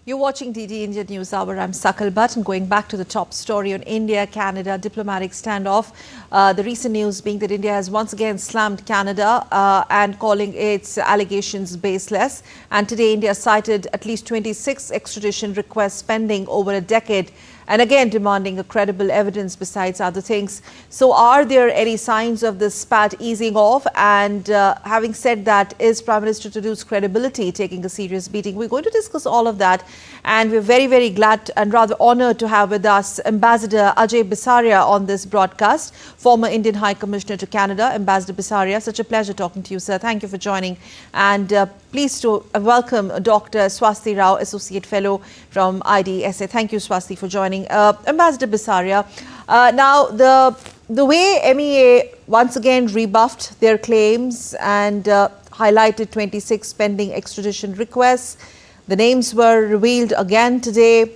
You're watching DD India News Hour. I'm Sakal Bhatt, and going back to the top story on India-Canada diplomatic standoff. The recent news being that India has once again slammed Canada and calling its allegations baseless. And today India cited at least 26 extradition requests pending over a decade, and again demanding a credible evidence besides other things. So are there any signs of this spat easing off? And having said that, is Prime Minister Trudeau's credibility taking a serious beating? We're going to discuss all of that. And we're very, very glad and rather honoured to have with us Ambassador Ajay Bisaria on this broadcast, former Indian High Commissioner to Canada. Ambassador Bisaria, such a pleasure talking to you, sir. Thank you for joining. And pleased to welcome Dr. Swasti Rao, Associate Fellow from IDSA. Thank you, Swasti, for joining. Ambassador Bisaria, now the way MEA once again rebuffed their claims and highlighted 26 pending extradition requests. The names were revealed again today.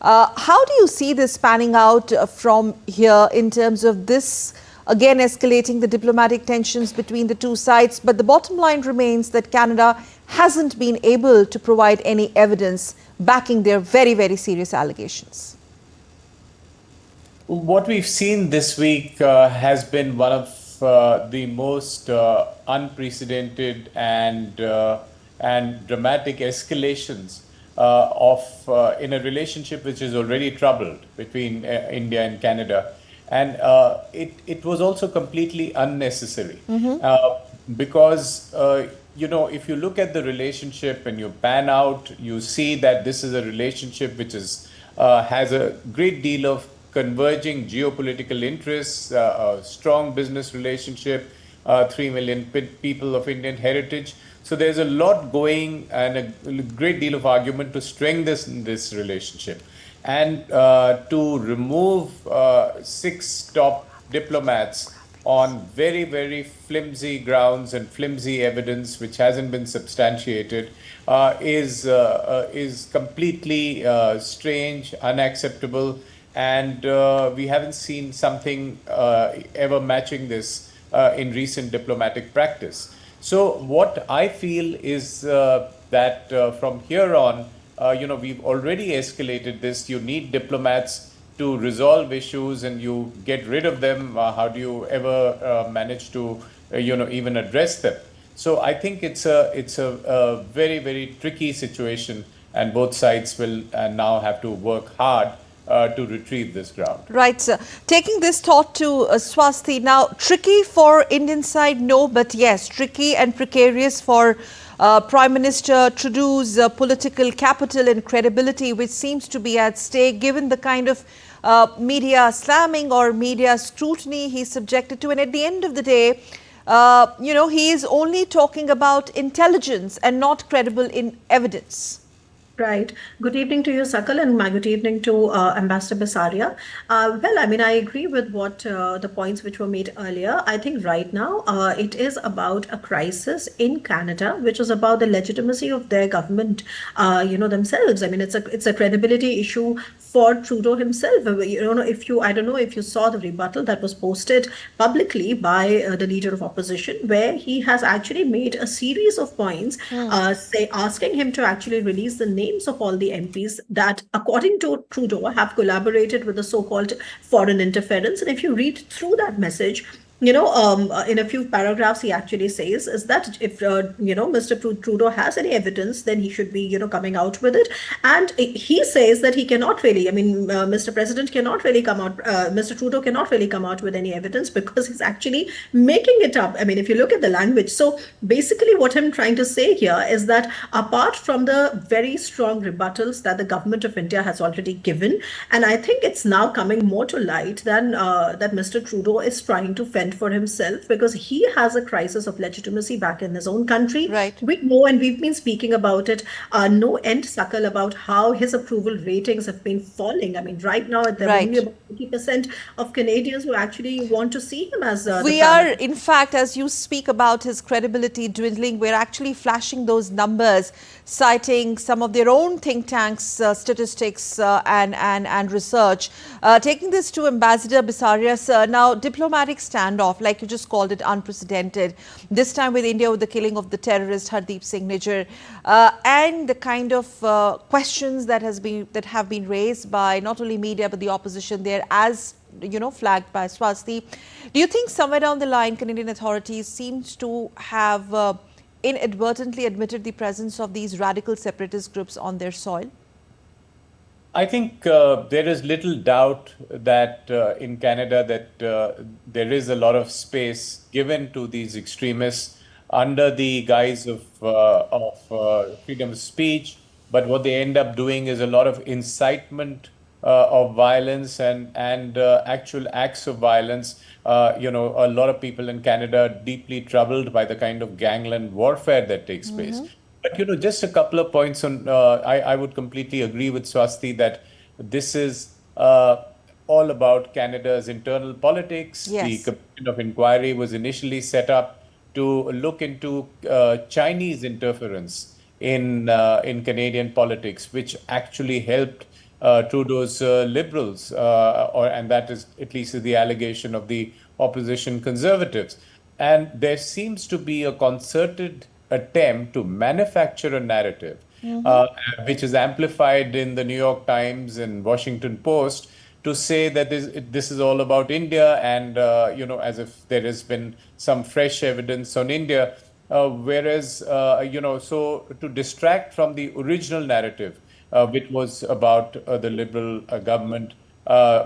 How do you see this panning out from here in terms of this again escalating the diplomatic tensions between the two sides? But the bottom line remains that Canada hasn't been able to provide any evidence backing their very, very serious allegations. What we've seen this week has been one of the most unprecedented and dramatic escalations in a relationship which is already troubled between India and Canada. And it was also completely unnecessary because, if you look at the relationship and you pan out, you see that this is a relationship which has a great deal of converging geopolitical interests, a strong business relationship, 3 million people of Indian heritage. So there's a lot going and a great deal of argument to strengthen this relationship. And to remove 6 top diplomats on very, very flimsy grounds and flimsy evidence which hasn't been substantiated is completely strange, unacceptable. And we haven't seen something ever matching this in recent diplomatic practice. So what I feel is that from here on, we've already escalated this. You need diplomats to resolve issues, and you get rid of them. How do you ever manage to, even address them? So I think it's a very, very tricky situation, and both sides will now have to work hard to retrieve this ground. Right, sir. Taking this thought to Swasti, now tricky for Indian side, no, but yes, tricky and precarious for Prime Minister Trudeau's political capital and credibility, which seems to be at stake given the kind of media slamming or media scrutiny he's subjected to. And at the end of the day, he is only talking about intelligence and not credible in evidence. Right. Good evening to you, Sakal, and good evening to Ambassador Bisaria. Well, I mean, I agree with what the points which were made earlier. I think right now it is about a crisis in Canada, which is about the legitimacy of their government, themselves. I mean, it's a credibility issue for Trudeau himself. I don't know if you saw the rebuttal that was posted publicly by the leader of opposition, where he has actually made a series of points, asking him to actually release the names of all the MPs that, according to Trudeau, have collaborated with the so-called foreign interference. And if you read through that message, in a few paragraphs, he actually says is that if, Mr. Trudeau has any evidence, then he should be, coming out with it. And he says that he cannot really, Mr. President cannot really come out, Mr. Trudeau cannot really come out with any evidence because he's actually making it up. I mean, if you look at the language. So basically what I'm trying to say here is that apart from the very strong rebuttals that the government of India has already given, and I think it's now coming more to light than that Mr. Trudeau is trying to fend for himself, because he has a crisis of legitimacy back in his own country. Right. We know, and we've been speaking about it no end, Sakal, about how his approval ratings have been falling. I mean, right now they're only about 80% of Canadians who actually want to see him as the We Prime are, Minister. in fact, as you speak about his credibility dwindling, we're actually flashing those numbers, citing some of their own think tanks, statistics and research. Taking this to Ambassador Bisaria, sir, now diplomatic standoff, like you just called it, unprecedented. This time with India, with the killing of the terrorist Hardeep Singh Nijjar, and the kind of questions that have been raised by not only media but the opposition there, as flagged by Swasti. Do you think somewhere down the line, Canadian authorities seems to have inadvertently admitted the presence of these radical separatist groups on their soil? I think there is little doubt that in Canada that there is a lot of space given to these extremists under the guise of freedom of speech. But what they end up doing is a lot of incitement of violence and actual acts of violence. A lot of people in Canada are deeply troubled by the kind of gangland warfare that takes place. But just a couple of points on. I would completely agree with Swasti that this is all about Canada's internal politics. Yes. The Commission of Inquiry was initially set up to look into Chinese interference in Canadian politics, which actually helped Trudeau's Liberals, and that is at least the allegation of the opposition Conservatives. And there seems to be a concerted attempt to manufacture a narrative, which is amplified in the New York Times and Washington Post, to say that this is all about India, and as if there has been some fresh evidence on India, whereas so to distract from the original narrative, which was about the Liberal government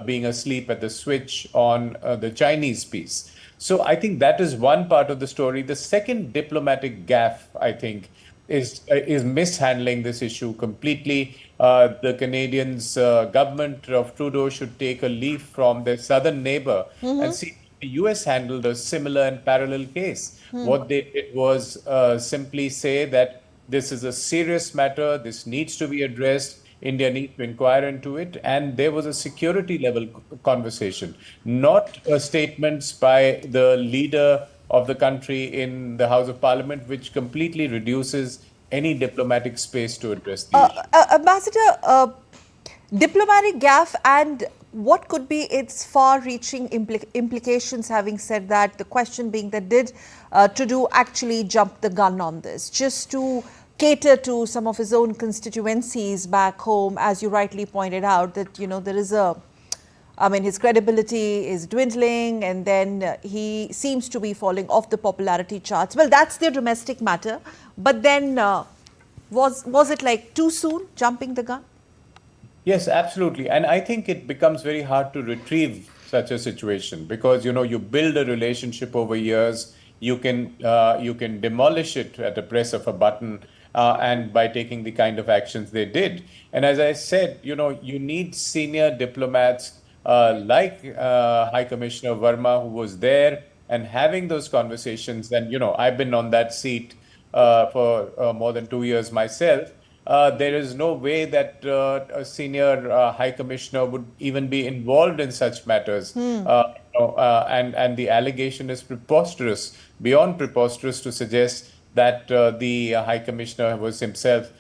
being asleep at the switch on the Chinese piece. So I think that is one part of the story. The second diplomatic gaffe, I think, is mishandling this issue completely. The Canadians, government of Trudeau should take a leaf from their southern neighbor and see the US handled a similar and parallel case. What they did was simply say that this is a serious matter, this needs to be addressed, India needs to inquire into it, and there was a security level conversation, not statements by the leader of the country in the House of Parliament, which completely reduces any diplomatic space to address the issue. Ambassador, diplomatic gaffe, and what could be its far-reaching implications, having said that, the question being that did Trudeau actually jump the gun on this, just to cater to some of his own constituencies back home, as you rightly pointed out, that, there is his credibility is dwindling, and then he seems to be falling off the popularity charts. Well, that's their domestic matter. But then was it like too soon, jumping the gun? Yes, absolutely. And I think it becomes very hard to retrieve such a situation because, you build a relationship over years. You can demolish it at the press of a button, and by taking the kind of actions they did. And as I said, you need senior diplomats like High Commissioner Verma, who was there and having those conversations. And, I've been on that seat for more than 2 years myself. There is no way that a senior High Commissioner would even be involved in such matters. And the allegation is preposterous, beyond preposterous, to suggest that the High Commissioner was himself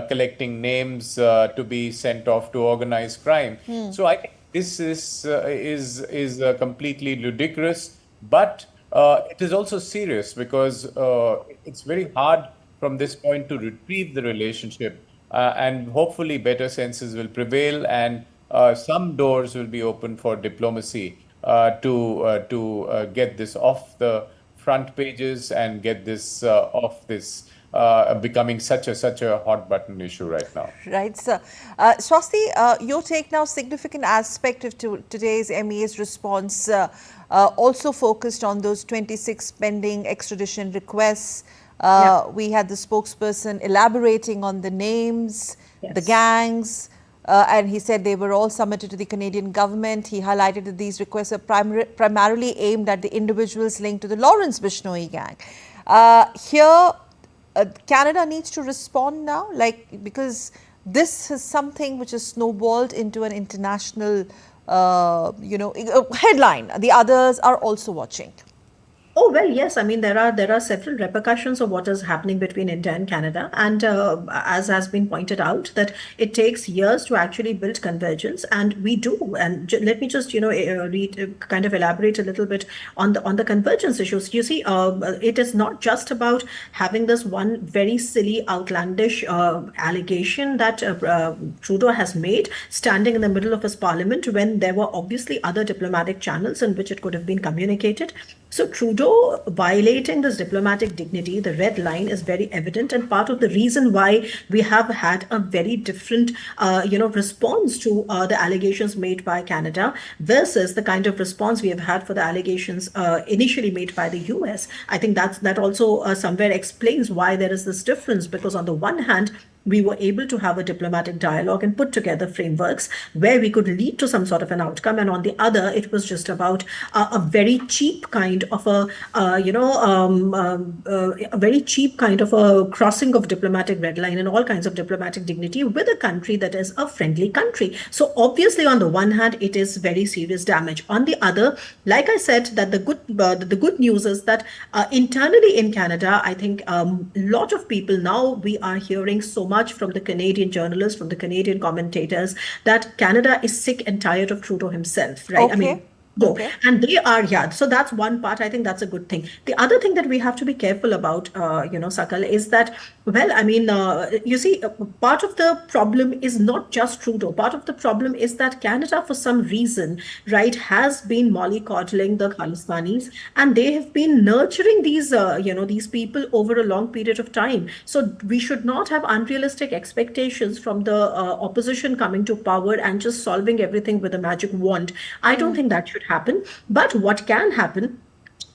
collecting names to be sent off to organized crime. So I think this is completely ludicrous, but it is also serious because it's very hard from this point to retrieve the relationship, and hopefully better senses will prevail, and some doors will be open for diplomacy to get this off the front pages and get this off this becoming such a hot button issue right now. Right, sir. Swasti, your take now, significant aspect of today's MEA's response also focused on those 26 pending extradition requests. We had the spokesperson elaborating on the names, the gangs, and he said they were all submitted to the Canadian government. He highlighted that these requests are primarily aimed at the individuals linked to the Lawrence Bishnoi gang. Here, Canada needs to respond now, because this is something which has snowballed into an international headline. The others are also watching. Oh, well, yes. I mean, there are several repercussions of what is happening between India and Canada, and as has been pointed out, that it takes years to actually build convergence, and we do. And let me just kind of elaborate a little bit on the convergence issues. You see, it is not just about having this one very silly, outlandish allegation that Trudeau has made, standing in the middle of his parliament when there were obviously other diplomatic channels in which it could have been communicated. So Trudeau violating this diplomatic dignity, the red line, is very evident, and part of the reason why we have had a very different, response to the allegations made by Canada versus the kind of response we have had for the allegations initially made by the US. I think that also somewhere explains why there is this difference, because on the one hand, we were able to have a diplomatic dialogue and put together frameworks where we could lead to some sort of an outcome. And on the other, it was just about a very cheap kind of a very cheap kind of a crossing of diplomatic red line and all kinds of diplomatic dignity with a country that is a friendly country. So obviously, on the one hand, it is very serious damage. On the other, like I said, that the good news is that internally in Canada, I think a lot of people now, we are hearing so much from the Canadian journalists, from the Canadian commentators, that Canada is sick and tired of Trudeau himself, right? Okay. I mean, Okay. and they are, yeah. So that's one part. I think that's a good thing. The other thing that we have to be careful about, Sakal, is that, well, I mean, you see, part of the problem is not just Trudeau. Part of the problem is that Canada, for some reason, right, has been mollycoddling the Khalistanis, and they have been nurturing these people over a long period of time. So we should not have unrealistic expectations from the opposition coming to power and just solving everything with a magic wand. I don't think that should happen. But what can happen,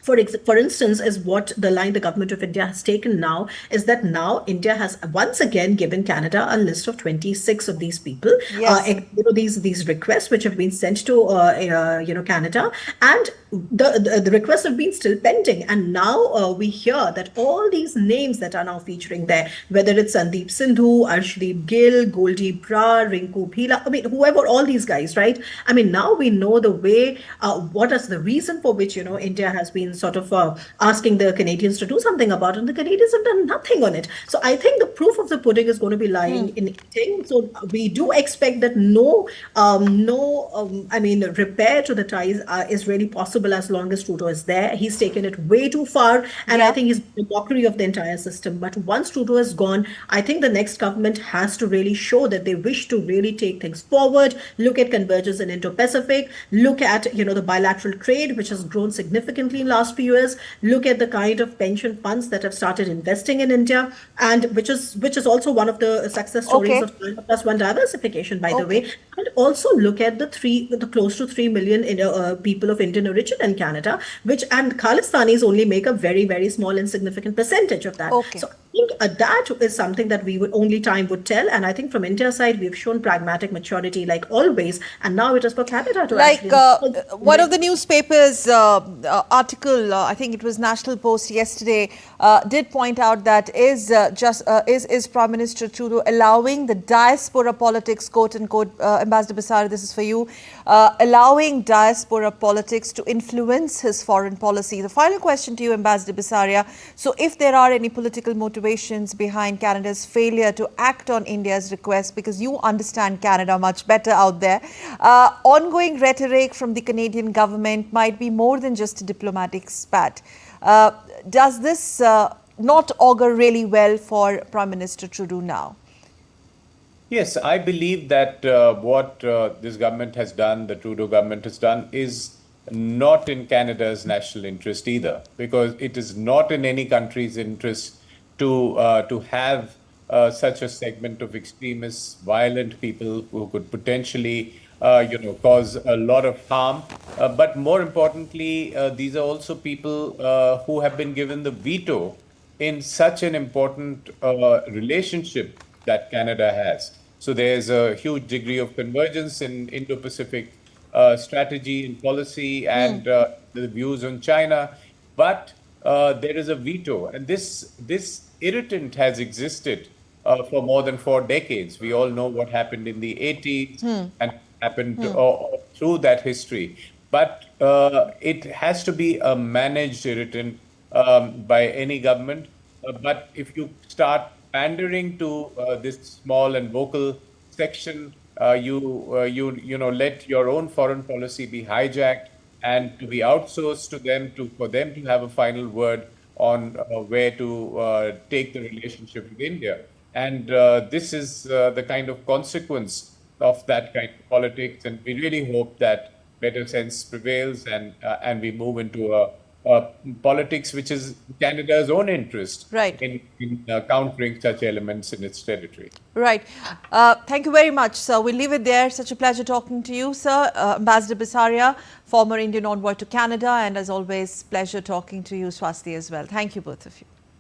for instance, is what the line the government of India has taken now, is that now India has once again given Canada a list of 26 of these people. Yes. These requests which have been sent to Canada, and the requests have been still pending. And now we hear that all these names that are now featuring there, whether it's Sandeep Sindhu, Arshdeep Gill, Goldie Brar, Rinku Bhila, I mean, whoever, all these guys, right? I mean, now we know the way, what is the reason for which, India has been sort of asking the Canadians to do something about it, and the Canadians have done nothing on it. So I think the proof of the pudding is going to be lying in eating. So we do expect that repair to the ties is really possible as long as Trudeau is there. He's taken it way too far, and I think he's a mockery of the entire system. But once Trudeau is gone, I think the next government has to really show that they wish to really take things forward, look at convergence in Indo-Pacific, look at, the bilateral trade, which has grown significantly in last few years, look at the kind of pension funds that have started investing in India, and which is also one of the success stories of China Plus One diversification, by the way, and also look at the close to 3 million people of Indian origin in Canada, and Khalistanis only make a very, very small insignificant percentage of that. So I think that is something that only time would tell. And I think from India's side, we've shown pragmatic maturity like always. And now it is for Canada to one of the newspapers article, I think it was National Post yesterday, did point out that is Prime Minister Trudeau allowing the diaspora politics, quote unquote, Ambassador Basaria, this is for you, allowing diaspora politics to influence his foreign policy. The final question to you, Ambassador Basaria. So if there are any political motivations behind Canada's failure to act on India's request, because you understand Canada much better out there, ongoing rhetoric from the Canadian government might be more than just a diplomatic spat. Does this not augur really well for Prime Minister Trudeau now? Yes, I believe that what this government has done, the Trudeau government has done, is not in Canada's national interest either, because it is not in any country's interest to have such a segment of extremists, violent people who could potentially cause a lot of harm. But more importantly, these are also people who have been given the veto in such an important relationship that Canada has. So there's a huge degree of convergence in Indo-Pacific strategy and policy and the views on China. But there is a veto, and this irritant has existed for more than 4 decades. We all know what happened in the 80s and happened through that history. But it has to be a managed irritant by any government. But if you start pandering to this small and vocal section, you know, let your own foreign policy be hijacked and to be outsourced to them, for them to have a final word on where to take the relationship with India. And this is the kind of consequence of that kind of politics. And we really hope that better sense prevails and we move into a politics which is Canada's own interest Right. in countering such elements in its territory. Right. Thank you very much, sir. We'll leave it there. Such a pleasure talking to you, sir. Ambassador Basaria, former Indian envoy to Canada, and as always, pleasure talking to you, Swasti, as well. Thank you, both of you.